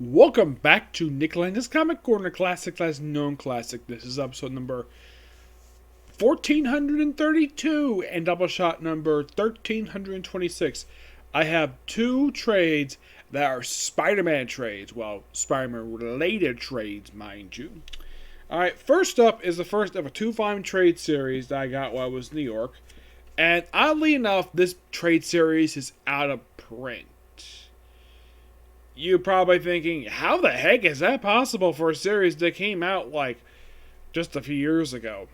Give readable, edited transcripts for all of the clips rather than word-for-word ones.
Welcome back to Nick Lenz's Comic Corner Classic as Known Classic. This is episode number 1432 and Doubleshot number 1326. I have two trades that are Spider-Man trades. Well, Spider-Man related trades, mind you. Alright, first up is the first of a two-volume trade series that I got while I was in New York. And oddly enough, this trade series is out of print. You're probably thinking, how the heck is that possible for a series that came out like just a few years ago?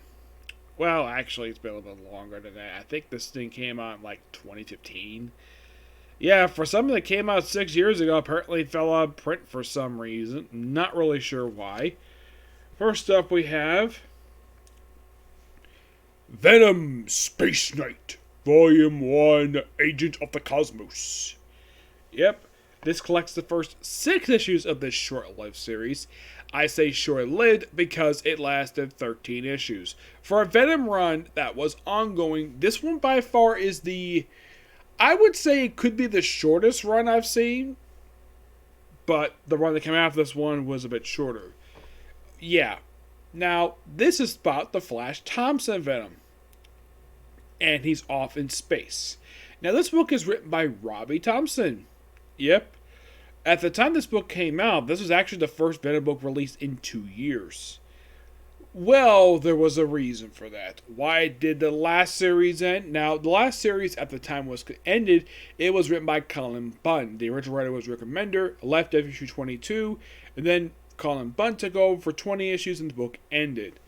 Well, actually, it's been a little bit longer than that. I think this thing came out in like 2015. Yeah, for something that came out 6 years ago, apparently it fell out of print for some reason. Not really sure why. First up, we have Venom Space Knight, Volume 1, Agent of the Cosmos. Yep. This collects the first 6 issues of this short-lived series. I say short-lived because it lasted 13 issues. For a Venom run that was ongoing, this one by far is I would say it could be the shortest run I've seen. But the run that came after this one was a bit shorter. Yeah. Now, this is about the Flash Thompson Venom. And he's off in space. Now, this book is written by Robbie Thompson. Yep. At the time this book came out, this was actually the first Venom book released in 2 years. Well, there was a reason for that. Why did the last series end? Now, the last series at the time was ended. It was written by Colin Bunn. The original writer was Rick Remender, left at issue 22, and then Colin Bunn took over for 20 issues and the book ended.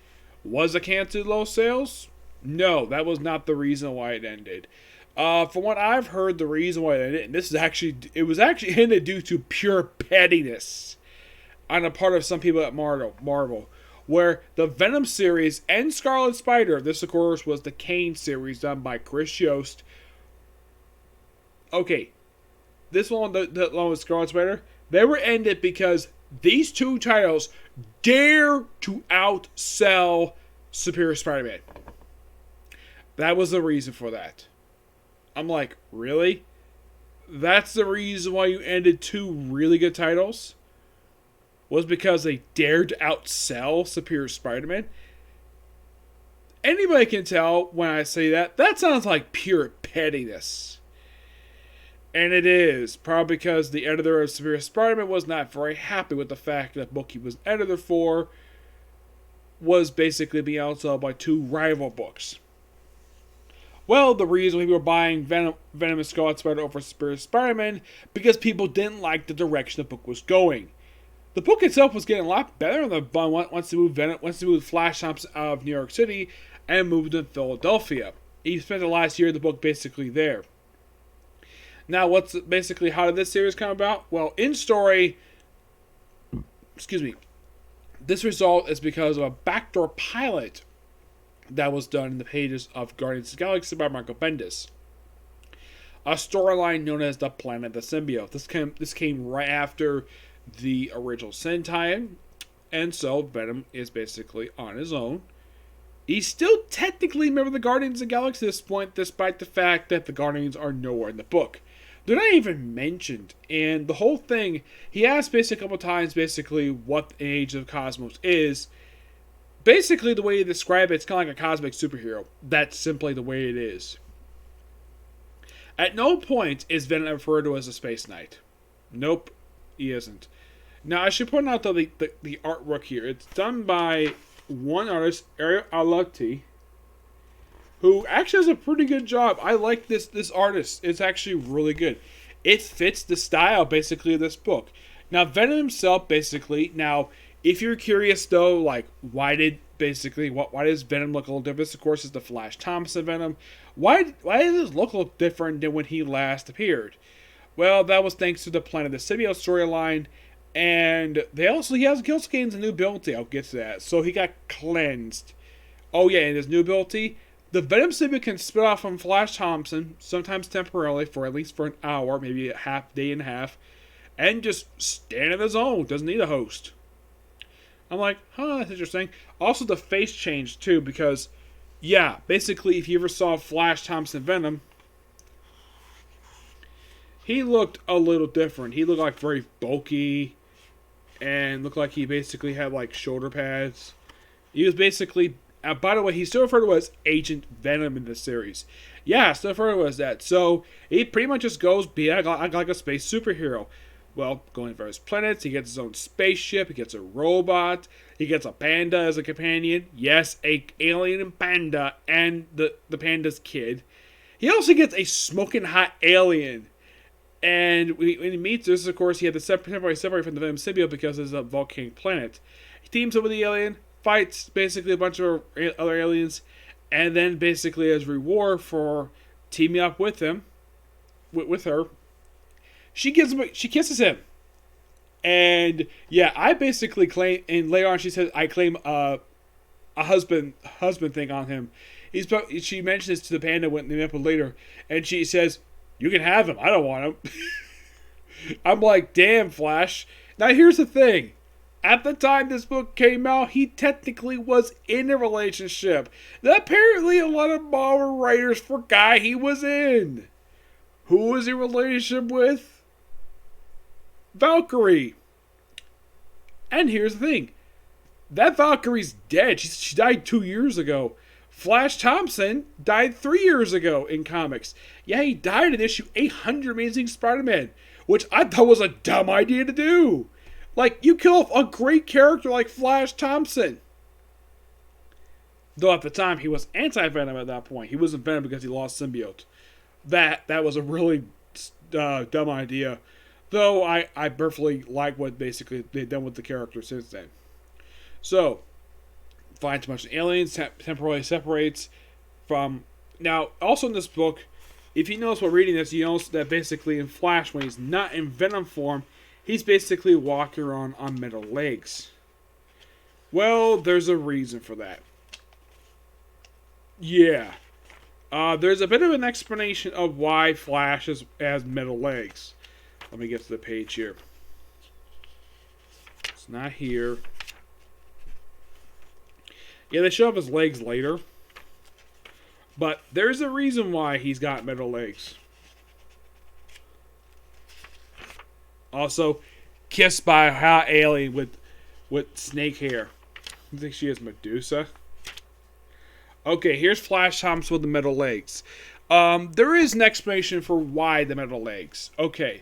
Was it canceled low sales? No, that was not the reason why it ended. From what I've heard, the reason why it ended, and it was actually ended due to pure pettiness on the part of some people at Marvel, where the Venom series and Scarlet Spider, this of course was the Kane series done by Chris Yost. Okay, this one, the one with Scarlet Spider, they were ended because these two titles dare to outsell Superior Spider-Man. That was the reason for that. I'm like, really? That's the reason why you ended two really good titles? Was because they dared to outsell Superior Spider-Man? Anybody can tell when I say that. That sounds like pure pettiness. And it is. Probably because the editor of Superior Spider-Man was not very happy with the fact that the book he was editor for was basically being outsold by two rival books. Well, the reason we were buying Venom and Scarlet Spider over Superior Spider-Man because people didn't like the direction the book was going. The book itself was getting a lot better in the bun once they moved Flash Thompson out of New York City and moved to Philadelphia. He spent the last year of the book basically there. Now, how did this series come about? Well, in story, this result is because of a backdoor pilot that was done in the pages of Guardians of the Galaxy by Michael Bendis. A storyline known as the Planet of the Symbiote. This came right after the original Sin tie-in, and so Venom is basically on his own. He's still technically a member of the Guardians of the Galaxy at this point, despite the fact that the Guardians are nowhere in the book. They're not even mentioned, and the whole thing, he asked basically a couple times what the Age of Cosmos is. Basically, the way you describe it, it's kind of like a cosmic superhero. That's simply the way it is. At no point is Venom referred to as a Space Knight. Nope, he isn't. Now, I should point out, though, the artwork here. It's done by one artist, Ariel Alati, who actually does a pretty good job. I like this artist. It's actually really good. It fits the style, basically, of this book. Now, Venom himself, basically, if you're curious, though, like, why does Venom look a little different? This, of course, is the Flash Thompson Venom. Why does it look a little different than when he last appeared? Well, that was thanks to the Planet of the Symbiote storyline, and he also gains a new ability. I'll get to that. So he got cleansed. Oh, yeah, and his new ability, the Venom symbiote can spit off from Flash Thompson, sometimes temporarily, for at least for an hour, maybe a day and a half, and just stand on his own. Doesn't need a host. I'm like, that's interesting. Also, the face changed, too, because, yeah, basically, if you ever saw Flash Thompson Venom, he looked a little different. He looked like very bulky, and looked like he basically had like shoulder pads. He was basically, by the way, he's still referred to as Agent Venom in this series. Yeah, still referred to as that. So he pretty much just goes be like a space superhero. Well, going to various planets, he gets his own spaceship, he gets a robot, he gets a panda as a companion. Yes, a alien panda and the panda's kid. He also gets a smoking hot alien. And when he meets this, of course, he had to temporarily separate from the Venom symbiote because it's a volcanic planet. He teams up with the alien, fights basically a bunch of other aliens, and then basically as reward for teaming up with him, with her, she kisses him. And yeah, I basically claim, and later on she says, I claim a husband thing on him. She mentions this to the panda when they met up later, and she says, "You can have him. I don't want him." I'm like, damn, Flash. Now here's the thing. At the time this book came out, he technically was in a relationship that apparently a lot of Marvel writers forgot he was in. Who was he in a relationship with? Valkyrie. And here's the thing. That Valkyrie's dead. She died 2 years ago. Flash Thompson died 3 years ago in comics. Yeah, he died in issue 800 Amazing Spider-Man, which I thought was a dumb idea to do. Like, you kill off a great character like Flash Thompson. Though at the time, he was anti-Venom at that point. He wasn't Venom because he lost symbiote. That was a really dumb idea. Though I perfectly like what basically they've done with the character since then. So, finds a bunch of aliens, temporarily separates from... Now, also in this book, if you notice while reading this, you notice that basically in Flash, when he's not in Venom form, he's basically walking around on metal legs. Well, there's a reason for that. Yeah. There's a bit of an explanation of why Flash has metal legs. Let me get to the page here. It's not here. Yeah, they show up his legs later. But there's a reason why he's got metal legs. Also, kissed by a hot alien with snake hair. I think she is Medusa. Okay, here's Flash Thompson with the metal legs. There is an explanation for why the metal legs. Okay,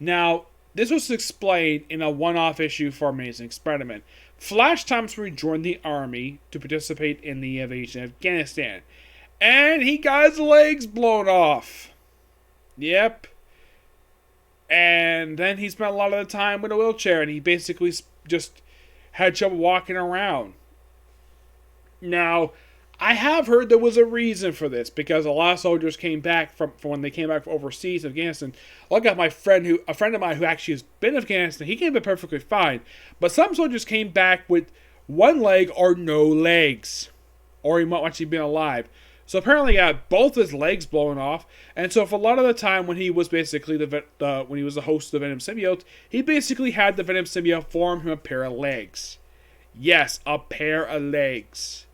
now, this was explained in a one-off issue for Amazing Spider-Man. Flash Thompson rejoined the army to participate in the invasion of Afghanistan. And he got his legs blown off. Yep. And then he spent a lot of the time with a wheelchair, and he basically just had trouble walking around. Now, I have heard there was a reason for this, because a lot of soldiers came back from when they came back from overseas, Afghanistan. Look at a friend of mine who actually has been in Afghanistan. He came back perfectly fine, but some soldiers came back with one leg or no legs, or he might actually been alive. So apparently, he got both his legs blown off, and so for a lot of the time when he was basically when he was the host of the Venom symbiote, he basically had the Venom symbiote form him a pair of legs. Yes, a pair of legs.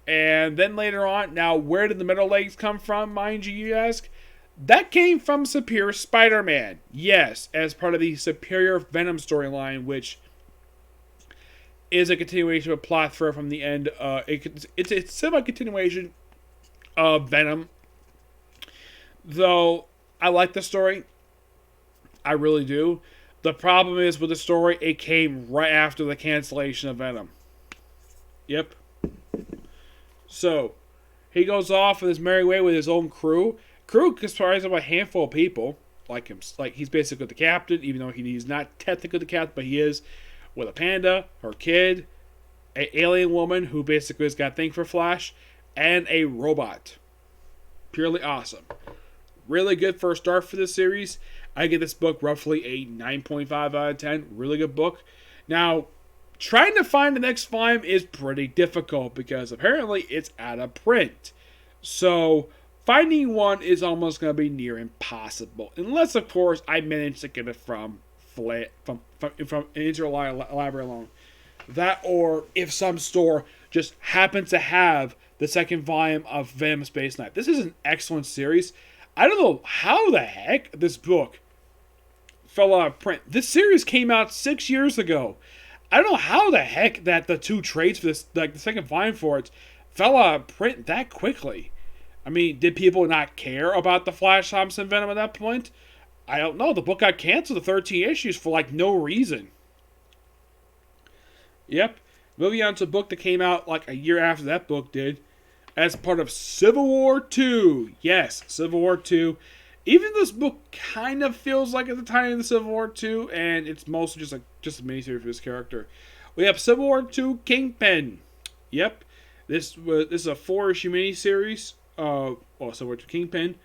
And then later on, now where did the metal legs come from, mind you ask? That came from Superior Spider-Man. Yes, as part of the Superior Venom storyline, which is a continuation of a plot thread from the end. It's a semi-continuation of Venom. Though, I like the story. I really do. The problem is with the story, it came right after the cancellation of Venom. Yep. So, he goes off in his merry way with his own crew. Crew comprised of a handful of people. Like him, like he's basically the captain, even though he's not technically the captain, but he is. With a panda, her kid, an alien woman who basically has got a thing for Flash, and a robot. Purely awesome. Really good first start for this series. I give this book roughly a 9.5 out of 10. Really good book. Now, trying to find the next volume is pretty difficult because apparently it's out of print. So, finding one is almost going to be near impossible. Unless, of course, I manage to get it from an interlibrary alone. That, or if some store just happens to have the second volume of Venom Space Knight. This is an excellent series. I don't know how the heck this book fell out of print. This series came out 6 years ago. I don't know how the heck that the two trades for this, like the second volume for it, fell out of print that quickly. I mean, did people not care about the Flash Thompson Venom at that point? I don't know. The book got canceled to 13 issues for like no reason. Yep. Moving on to a book that came out like a year after that book did, as part of Civil War 2. Yes, Civil War 2. Even this book kind of feels like at the time of the Civil War 2, and it's mostly just a miniseries for this character. We have Civil War 2 Kingpin. Yep. This is a 4-issue miniseries. Civil War 2 Kingpin.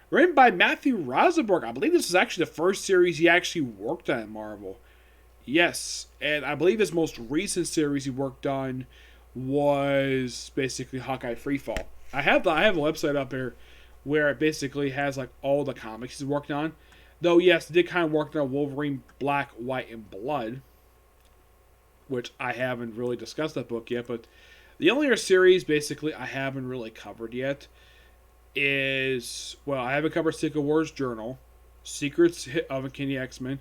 Written by Matthew Rosenberg. I believe this is actually the first series he actually worked on at Marvel. Yes, and I believe his most recent series he worked on was basically Hawkeye Freefall. I have a website up here where it basically has like all the comics he's worked on. Though yes, he did kind of work on Wolverine Black, White, and Blood, which I haven't really discussed that book yet. But the only other series basically I haven't really covered yet is, well, I haven't covered Secret Wars Journal, Secrets of Uncanny X-Men,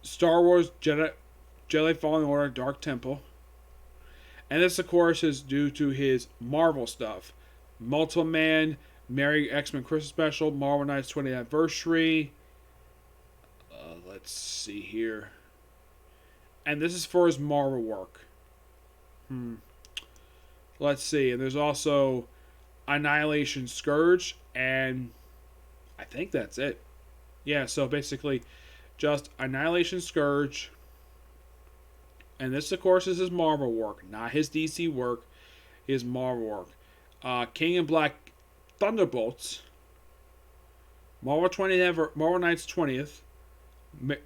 Star Wars Jedi Fallen Order Dark Temple. And this, of course, is due to his Marvel stuff. Multiple Man, Merry X-Men Christmas Special, Marvel Knights 20th Anniversary. Let's see here. And this is for his Marvel work. Let's see. And there's also Annihilation Scourge. And I think that's it. Yeah, so basically just Annihilation Scourge. And this, of course, is his Marvel work. Not his DC work. His Marvel work. King in Black Thunderbolts. Marvel Knights 20th.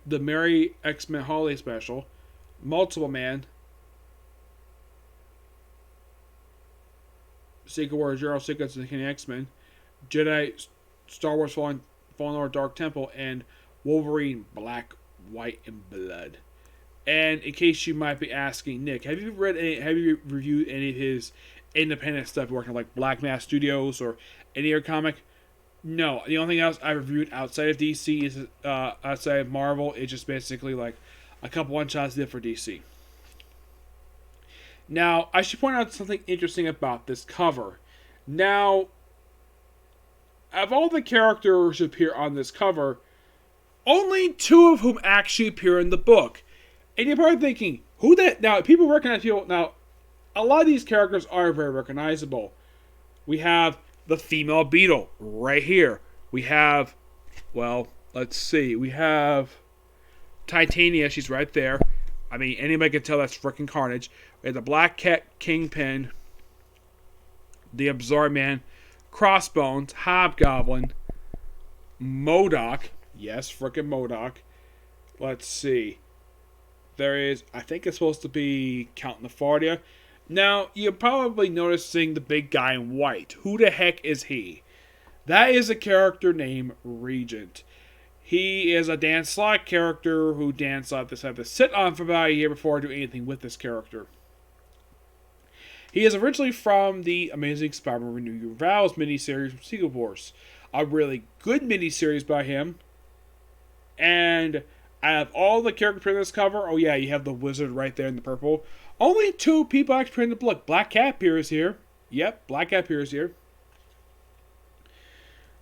The Merry X-Men Holiday Special. Multiple Man. Secret Wars Journal, Secrets of the X-Men. Jedi, Star Wars Fallen Order Dark Temple. And Wolverine Black, White, and Blood. And in case you might be asking, Nick, have you reviewed any of his independent stuff working like Black Mass Studios or any other comic? No. The only thing else I reviewed outside of DC is outside of Marvel. It's just basically like a couple one-shots did for DC. Now, I should point out something interesting about this cover. Now, of all the characters who appear on this cover, only 2 of whom actually appear in the book. And you're probably thinking, who that? Now, people recognize people. Now, a lot of these characters are very recognizable. We have the female Beetle right here. We have, well, let's see. We have Titania. She's right there. I mean, anybody can tell that's freaking Carnage. We have the Black Cat Kingpin, the Absorb Man, Crossbones, Hobgoblin, MODOK. Yes, freaking MODOK. Let's see. There is, I think it's supposed to be Count Nefaria. Now, you're probably noticing the big guy in white. Who the heck is he? That is a character named Regent. He is a Dan Slott character who Dan Slott decided to sit on for about a year before doing anything with this character. He is originally from the Amazing Spider-Man Renew Your Vows miniseries from Secret Wars. A really good miniseries by him. And out of all the characters in this cover, oh yeah, you have the wizard right there in the purple. Only 2 people actually in the book. Black Cat appears here. Yep, Black Cat appears here.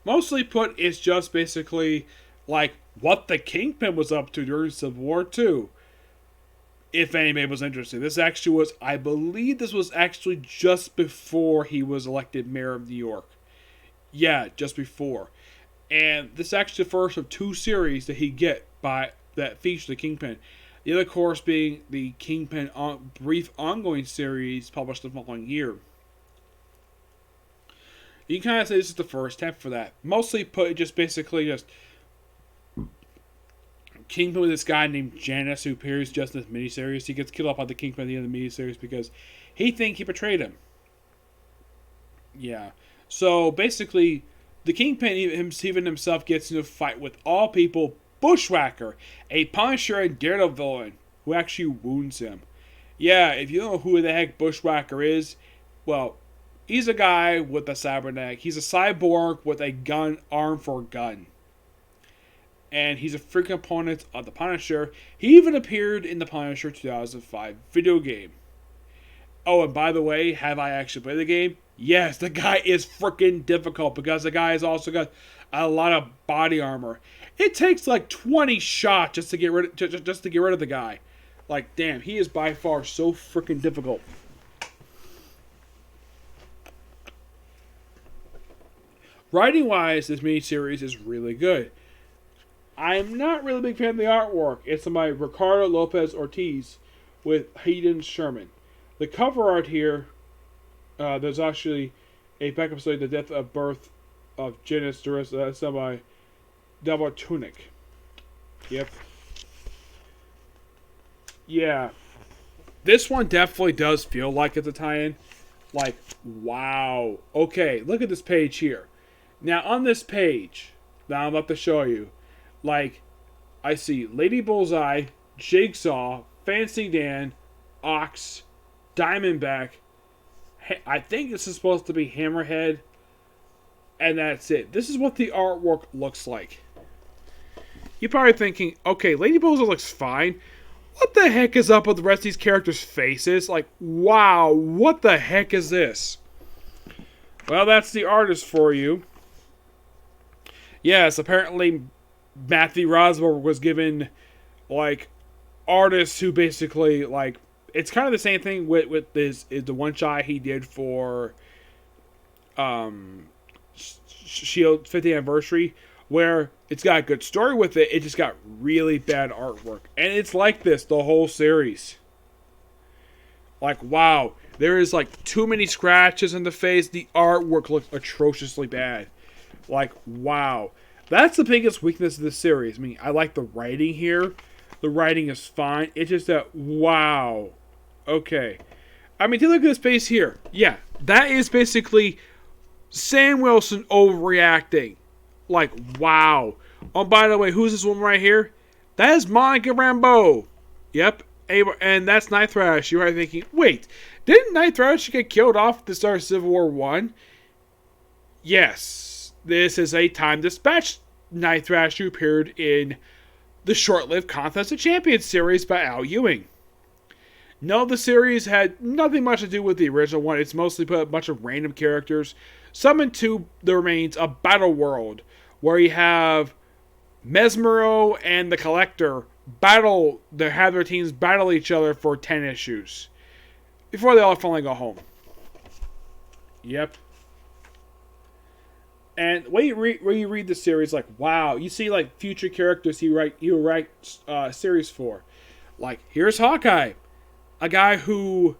Mostly put, it's just basically like what the Kingpin was up to during Civil War 2. If anybody was interested. This actually was, I believe this was actually just before he was elected mayor of New York. Yeah, just before. And this is actually the first of 2 series that he get that feature the Kingpin. The other, of course, being the Kingpin brief ongoing series published the following year. You can kind of say this is the first step for that. Mostly put, just basically just Kingpin with this guy named Janus who appears just in this miniseries. He gets killed off by the Kingpin at the end of the miniseries because he thinks he betrayed him. Yeah. So basically, the Kingpin even himself gets into a fight with all people Bushwhacker, a Punisher and Daredevil villain who actually wounds him. Yeah, if you don't know who the heck Bushwhacker is, well, he's a guy with a cybernetic. He's a cyborg with a gun, arm for a gun. and he's a frequent component of the Punisher. He even appeared in the Punisher 2005 video game. Oh, and by the way, have I actually played the game? Yes, the guy is freaking difficult because the guy has also got a lot of body armor. It takes like 20 shots just to get rid of the guy. Like, damn, he is by far so freaking difficult. Writing-wise, this miniseries is really good. I am not really a big fan of the artwork. It's by Ricardo Lopez Ortiz with Hayden Sherman. The cover art here, there's actually a backup story, The Death of Birth of Janus Duress, that's done by Double Tunic. Yep. Yeah. This one definitely does feel like it's a tie-in. Like, wow. Okay, look at this page here. Now, on this page that I'm about to show you, like, I see Lady Bullseye, Jigsaw, Fancy Dan, Ox, Diamondback. I think this is supposed to be Hammerhead. And that's it. This is what the artwork looks like. You're probably thinking, okay, Lady Bullseye looks fine. What the heck is up with the rest of these characters' faces? Like, wow, what the heck is this? Well, that's the artist for you. Yes, apparently Matthew Rosberg was given, like, artists who basically, like, it's kind of the same thing with this, is the one shot he did for Shield 50th anniversary, where it's got a good story with it, it just got really bad artwork. And it's like this the whole series. Like, wow, there is like too many scratches in the face. The artwork looks atrociously bad. Like, wow. That's the biggest weakness of the series. I mean, I like the writing here. The writing is fine. It's just that, wow. Okay. I mean, take a look at this face here. Yeah, that is basically Sam Wilson overreacting. Like, wow. Oh, by the way, who's this woman right here? That is Monica Rambeau. Yep. And that's Night Thrash. You're right thinking, wait, didn't Night Thrash get killed off at the start of Civil War 1? Yes. This is a Time Dispatch Night Thrash who appeared in the short-lived Contest of Champions series by Al Ewing. No, the series had nothing much to do with the original one. It's mostly put a bunch of random characters summoned to the remains of Battle World, where you have Mesmero and the Collector have their teams battle each other for 10 issues before they all finally go home. Yep. And when you read the series, like, wow, you see like future characters he will write series for. Like, here's Hawkeye, a guy who,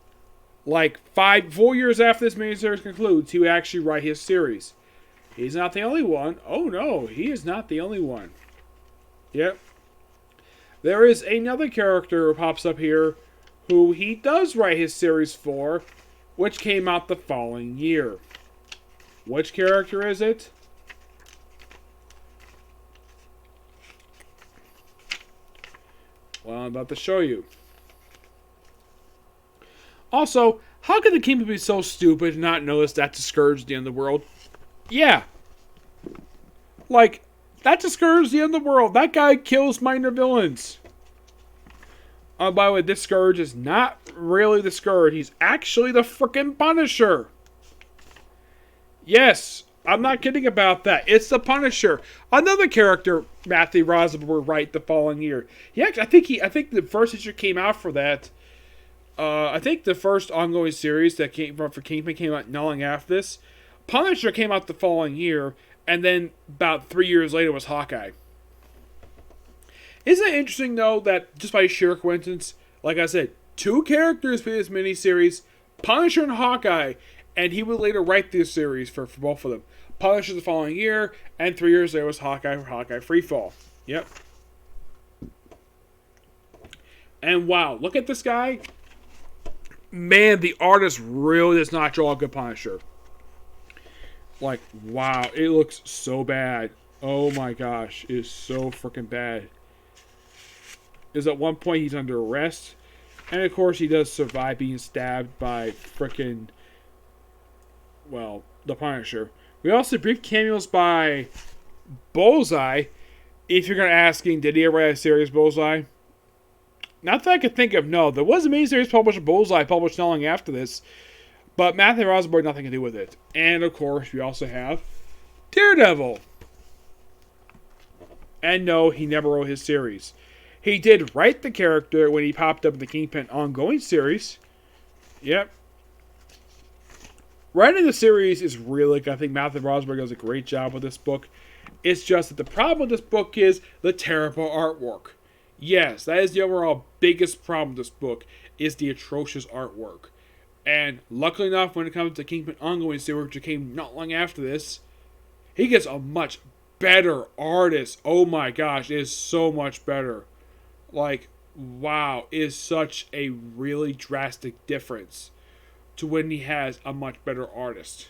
like 4 years after this miniseries concludes, he will actually write his series. He's not the only one. Oh no, he is not the only one. Yep. There is another character who pops up here who he does write his series for, which came out the following year. Which character is it? Well, I'm about to show you. Also, how could the Kingpin be so stupid and not notice that Scourge is the end of the world? Yeah. Like, that's Scourge the end of the world. That guy kills minor villains. Oh, by the way, this Scourge is not really the Scourge. He's actually the frickin' Punisher. Yes, I'm not kidding about that. It's the Punisher. Another character Matthew Rosberg would write the following year. I think the first issue came out for that. I think the first ongoing series that came for Kingpin came out not long after this. Punisher came out the following year, and then about 3 years later was Hawkeye. Isn't it interesting, though, that just by sheer coincidence, like I said, two characters for this miniseries, Punisher and Hawkeye, and he would later write this series for both of them. Punisher the following year, and 3 years later was Hawkeye for Hawkeye Freefall. Yep. And wow, look at this guy. Man, the artist really does not draw a good Punisher. Like, wow, it looks so bad. Oh my gosh, it is so freaking bad. Is at one point he's under arrest, and of course he does survive being stabbed by freaking, well, the Punisher. We also brief cameos by Bullseye If you're going to asking, did he ever write a series Bullseye? Not that I could think of, no. There was a miniseries published Bullseye, published not long after this. But Matthew Rosenberg had nothing to do with it. And, of course, we also have Daredevil. And no, he never wrote his series. He did write the character when he popped up in the Kingpin ongoing series. Yep. Writing the series is really good. I think Matthew Rosenberg does a great job with this book. It's just that the problem with this book is the terrible artwork. Yes, that is the overall biggest problem with this book, is the atrocious artwork. And luckily enough, when it comes to Kingpin ongoing series, which came not long after this, he gets a much better artist. Oh my gosh, it is so much better. Like, wow, it is such a really drastic difference to when he has a much better artist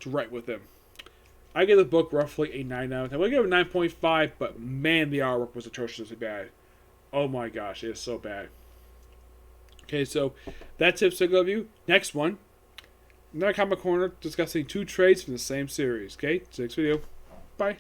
to write with him. I give the book roughly a 9 out of 10. I would give it a 9.5, but man, the artwork was atrociously bad. Oh my gosh, it is so bad. Okay, so that's it, single review. Next one, another comic corner discussing 2 trades from the same series. Okay, so next video. Bye.